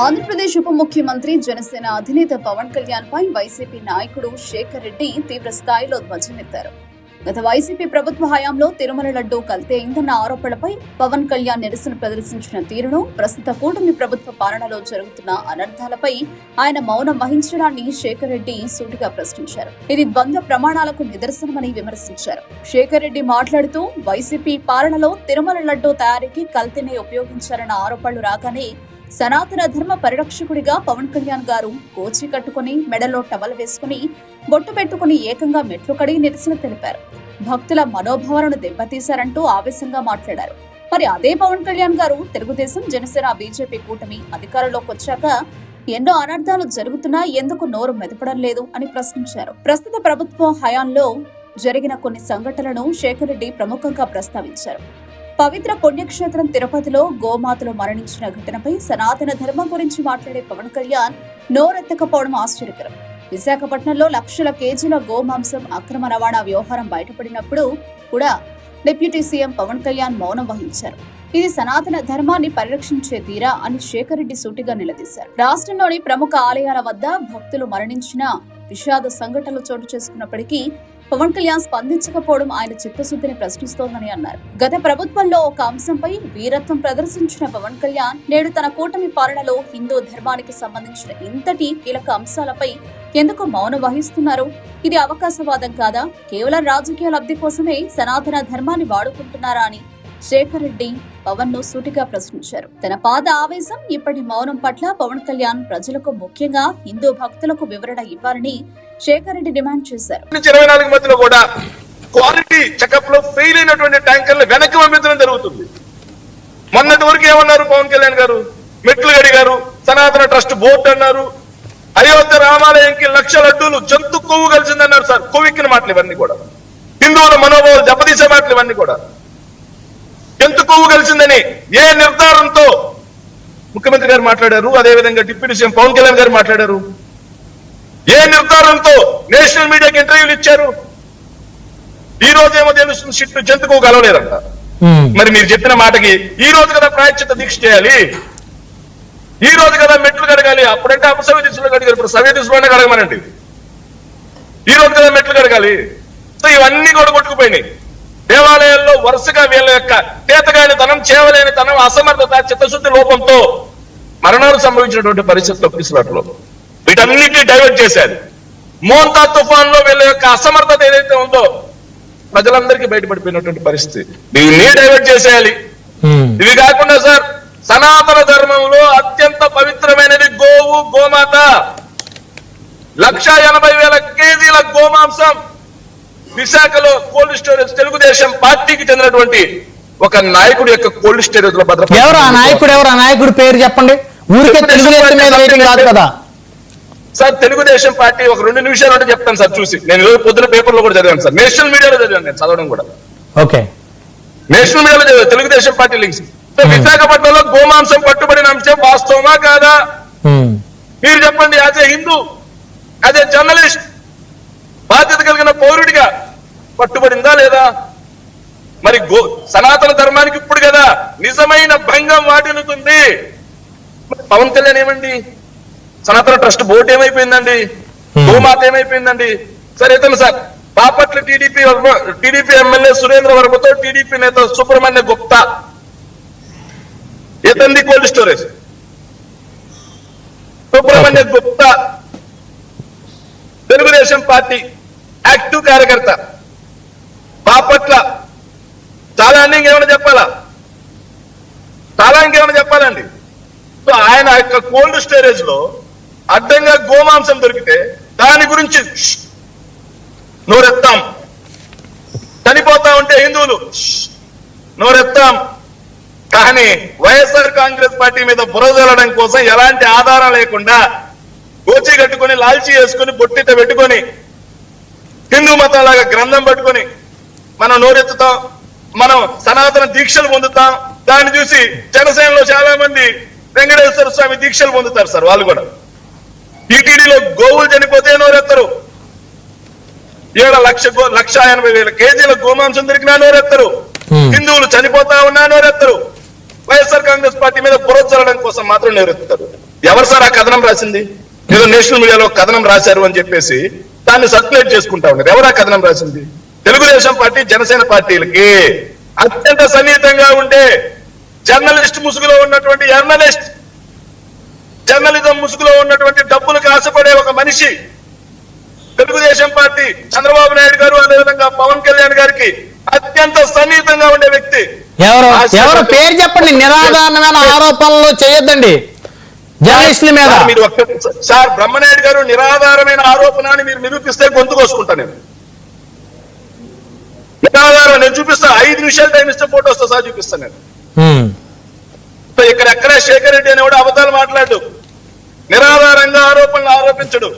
ఆంధ్రప్రదేశ్ ఉప ముఖ్యమంత్రి జనసేన అధినేత పవన్ కళ్యాణ్ పై వైసీపీ నాయకుడు శేఖర్ రెడ్డి తీవ్ర స్థాయిలో ధ్వజమెత్తారు. గత వైసీపీ ప్రభుత్వ హయాంలో తిరుమల లడ్డూ కల్తీ అయిందన్న ఆరోపణలపై పవన్ కళ్యాణ్ నిరసన ప్రదర్శించిన తీరును, ప్రస్తుత కూటమి ప్రభుత్వ పాలనలో జరుగుతున్న అనర్థాలపై ఆయన మౌనం వహించడాన్ని శేఖర్ రెడ్డి సూటిగా ప్రశ్నించారు. ఇది ద్వంద్వ ప్రమాణాలకు నిదర్శనమని విమర్శించారు. శేఖర్ రెడ్డి మాట్లాడుతూ, వైసీపీ పాలనలో తిరుమల లడ్డూ తయారీకి కల్తీని ఉపయోగించారన్న ఆరోపణలు రాగానే సనాతన ధర్మ పరిరక్షకుడిగా పవన్ కళ్యాణ్ గారు కోచి కట్టుకుని, మెడలో టవల్ వేసుకుని, బొట్టు పెట్టుకుని ఏకంగా మెట్లు కడిగి నిరసన తెలిపారు. భక్తుల మనోభావాలను దెబ్బతీశారంటూ ఆవేశంగా మాట్లాడారు. మరి అదే పవన్ కళ్యాణ్ గారు తెలుగుదేశం, జనసేన, బీజేపీ కూటమి అధికారంలోకి వచ్చాక ఎన్నో అనర్థాలు జరుగుతున్నా ఎందుకు నోరు మెదపడం లేదు అని ప్రశ్నించారు. ప్రస్తుత ప్రభుత్వ హయాంలో జరిగిన కొన్ని సంఘటనలను శేఖర్ రెడ్డి ప్రముఖంగా ప్రస్తావించారు. పవిత్ర పుణ్యక్షేత్రం తిరుపతిలో గోమాతలు మరణించిన ఘటనపై సనాతన ధర్మం గురించి మాట్లాడే పవన్ కళ్యాణ్ నోరెత్తకపోవడం ఆశ్చర్యకరం. విశాఖపట్నంలో లక్షల కేజీల గోమాంసం అక్రమ రవాణా వ్యవహారం బయటపడినప్పుడు కూడా డిప్యూటీ సీఎం పవన్ కళ్యాణ్ మౌనం వహించారు. ఇది సనాతన ధర్మాన్ని పరిరక్షించే తీరా అని శేఖర్ రెడ్డి సూటిగా నిలదీశారు. రాష్ట్రంలోని ప్రముఖ ఆలయాల వద్ద భక్తులు మరణించిన విషాద సంఘటనలు చోటు చేసుకున్నప్పటికీ పవన్ కళ్యాణ్ స్పందించకపోవడం ఆయన చిత్తశుద్ధిని ప్రశ్నిస్తోందని అన్నారు. గత ప్రభుత్వంలో ఒక అంశంపై వీరత్వం ప్రదర్శించిన పవన్ కళ్యాణ్ నేడు తన కూటమి పాలనలో హిందూ ధర్మానికి సంబంధించిన ఇంతటి కీలక అంశాలపై ఎందుకు మౌనం వహిస్తున్నారు? ఇది అవకాశవాదం కాదా? కేవలం రాజకీయ లబ్ధి కోసమే సనాతన ధర్మాన్ని వాడుకుంటున్నారా అని శేఖర్ రెడ్డి పవన్ ను సూటిగా ప్రశ్నించారు. తన పాత ఆవేశం, ఇప్పటి మౌనం పట్ల పవన్ కళ్యాణ్ ప్రజలకు, ముఖ్యంగా హిందూ భక్తులకు వివరణ ఇవ్వాలని శేఖర్ రెడ్డి డిమాండ్ చేశారు. 24 మధ్యలో కూడా క్వాలిటీ చెకప్ లో ఫెయిల్ అయినటువంటి ట్యాంకర్లు వెనక్కి పంపించడం జరుగుతుంది. మొన్నటి వరకు ఏమన్నారు పవన్ కళ్యాణ్ గారు? మెట్లు గడిగారు, సనాతన ట్రస్ట్ బోర్డు అన్నారు, అయోధ్య రామాలయంకి 1,00,000 లడ్డూలు జంతు కొవ్వు కలిసిందన్నారు. సార్, కొవ్వెక్కిన మాటలు ఇవన్నీ కూడా, హిందువుల మనోభావాలు దెబ్బతీసే మాటలు ఇవన్నీ కూడా. జంతు కొవ్వు కలిసిందని ఏ నిర్ధారణతో ముఖ్యమంత్రి గారు మాట్లాడారు? అదేవిధంగా డిప్యూటీ సీఎం పవన్ కళ్యాణ్ గారు మాట్లాడారు? ఏ నిర్ధారణతో నేషనల్ మీడియాకి ఇంటర్వ్యూలు ఇచ్చారు? ఈ రోజు ఏమో తెలుస్తుంది, సిట్టు జంతు కొవ్వు కలవలేరంట. మరి మీరు చెప్పిన మాటకి ఈ రోజు కదా ప్రాయశ్చిత్త దీక్ష చేయాలి, ఈ రోజు కదా మెట్లు కడగాలి. అప్పుడంటే అపసవ్య దిశలో కడిగారు, ఇప్పుడు సవ్య దిశలోనే కడగమనండి. ఈ రోజు కదా మెట్లు కడగాలి. సో ఇవన్నీ కూడా కొట్టుకుపోయినాయి. దేవాలయాల్లో వరుసగా వీళ్ళ యొక్క చేతగాని తనం, చేయలేని తనం, అసమర్థత, చిత్తశుద్ధి లోపంతో మరణాలు సంభవించినటువంటి పరిస్థితుల్లో పిసులాట్లో వీటన్నిటిని డైవర్ట్ చేశారు. మోంతా తుఫాన్ లో వీళ్ళ యొక్క అసమర్థత ఏదైతే ఉందో ప్రజలందరికీ బయటపడిపోయినటువంటి పరిస్థితి, దీన్ని డైవర్ట్ చేసేయాలి. ఇవి కాకుండా సార్, సనాతన ధర్మంలో అత్యంత పవిత్రమైనది గోవు, గోమాత. 1,80,000 కేజీల గోమాంసం విశాఖలో కోల్డ్ స్టోరేజ్, తెలుగుదేశం పార్టీకి చెందినటువంటి ఒక నాయకుడి యొక్క కోల్డ్ స్టోరేజ్ లో భద్రత. ఎవరు ఆ నాయకుడు? ఎవరు ఆ నాయకుడి పేరు చెప్పండి. ఊరికే తెలుగుదేశం మీద రేటింగ్ కాదు కదా సార్. తెలుగుదేశం పార్టీ ఒక 2 నిమిషాలు అంటే చెప్తాను సార్. చూసి నేను ఈరోజు పొద్దున పేపర్లో కూడా చదివాను సార్, నేషనల్ మీడియాలో చదివాను, నేను చదవడం కూడా ఓకే నేషనల్ మీడియాలో చదివాను, తెలుగుదేశం పార్టీ లింక్స్. విశాఖపట్నంలో గోమాంసం పట్టుబడిన అంశం వాస్తవమా కాదా? మీరు చెప్పండి. As a Hindu, as a journalist, బాధ్యత కలిగిన పౌరుడిగా పట్టుబడిందా లేదా? మరి సనాతన ధర్మానికి ఇప్పుడు కదా నిజమైన భంగం వాటిల్లుతుంది. పవన్ కళ్యాణ్ ఏమండి? సనాతన ట్రస్ట్ బోర్డు ఏమైపోయిందండి? గోమాత ఏమైపోయిందండి? సరే ఇతను sir Bapatla TDP MLA Surendra వర్మతో టీడీపీ నేత సుబ్రహ్మణ్య గుప్తా, ఇతన్ని cold storage. Subrahmanya Gupta Telugu Desam party active కార్యకర్త, బాపట్ల. చాలా ఇంకేమైనా చెప్పాలా? చాలా ఇంకేమైనా చెప్పాలండి. సో ఆయన యొక్క కోల్డ్ స్టోరేజ్ లో అడ్డంగా గోమాంసం దొరికితే దాని గురించి నోరెత్తాం. చనిపోతా ఉంటే హిందువులు నోరెత్తాం. కానీ వైఎస్ఆర్ కాంగ్రెస్ పార్టీ మీద బురదలడం కోసం ఎలాంటి ఆధారం లేకుండా గోచి కట్టుకుని, లాల్చీ వేసుకుని, బొట్టిత పెట్టుకొని, హిందూ మతం లాగా గ్రంథం పట్టుకొని మనం నోరెత్తుతాం, మనం సనాతన దీక్షలు పొందుతాం. దాన్ని చూసి జనసేనలో చాలా మంది వెంకటేశ్వర స్వామి దీక్షలు పొందుతారు సార్. వాళ్ళు కూడా టీటీడీలో గోవులు చనిపోతే నోరెత్తరు, 1,80,000 కేజీల గోమాంసం దొరికినా నోరెత్తరు. హిందువులు చనిపోతా ఉన్నా నోరెత్తరు. వైఎస్ఆర్ కాంగ్రెస్ పార్టీ మీద బురద చల్లడం కోసం మాత్రం నోరెత్తుతారు. ఎవరు సార్ ఆ కథనం రాసింది? ఏదో నేషనల్ మీడియాలో కథనం రాశారు అని చెప్పేసి దాన్ని సర్క్యులేట్ చేసుకుంటా ఉన్నారు. ఎవరు ఆ కథనం రాసింది? తెలుగుదేశం పార్టీ, జనసేన పార్టీలకి అత్యంత సన్నిహితంగా ఉండే జర్నలిస్ట్ ముసుగులో ఉన్నటువంటి జర్నలిజం ముసుగులో ఉన్నటువంటి డబ్బులకు ఆశపడే ఒక మనిషి తెలుగుదేశం పార్టీ, చంద్రబాబు నాయుడు గారు, అదేవిధంగా పవన్ కళ్యాణ్ గారికి అత్యంత సన్నిహితంగా ఉండే వ్యక్తి. ఎవరు పేరు చెప్పండి. నిరాధారణమైన ఆరోపణలు చేయొద్దండి జర్నలిస్టుల మీద. మీరు సార్ బ్రహ్మనాయుడు గారు నిరాధారమైన ఆరోపణ అని మీరు నిరూపిస్తే గొంతు కోసుకుంటా. నేను నిరాధారం నేను చూపిస్తా. 5 నిమిషాలు టైం ఇస్తే ఫోటో వస్తా సార్, చూపిస్తాను నేను. ఇక్కడ ఎక్కడ శేఖర్ రెడ్డి అనేవాడు అబద్ధాలు మాట్లాడు, నిరాధారంగా ఆరోపణలు ఆరోపించడు.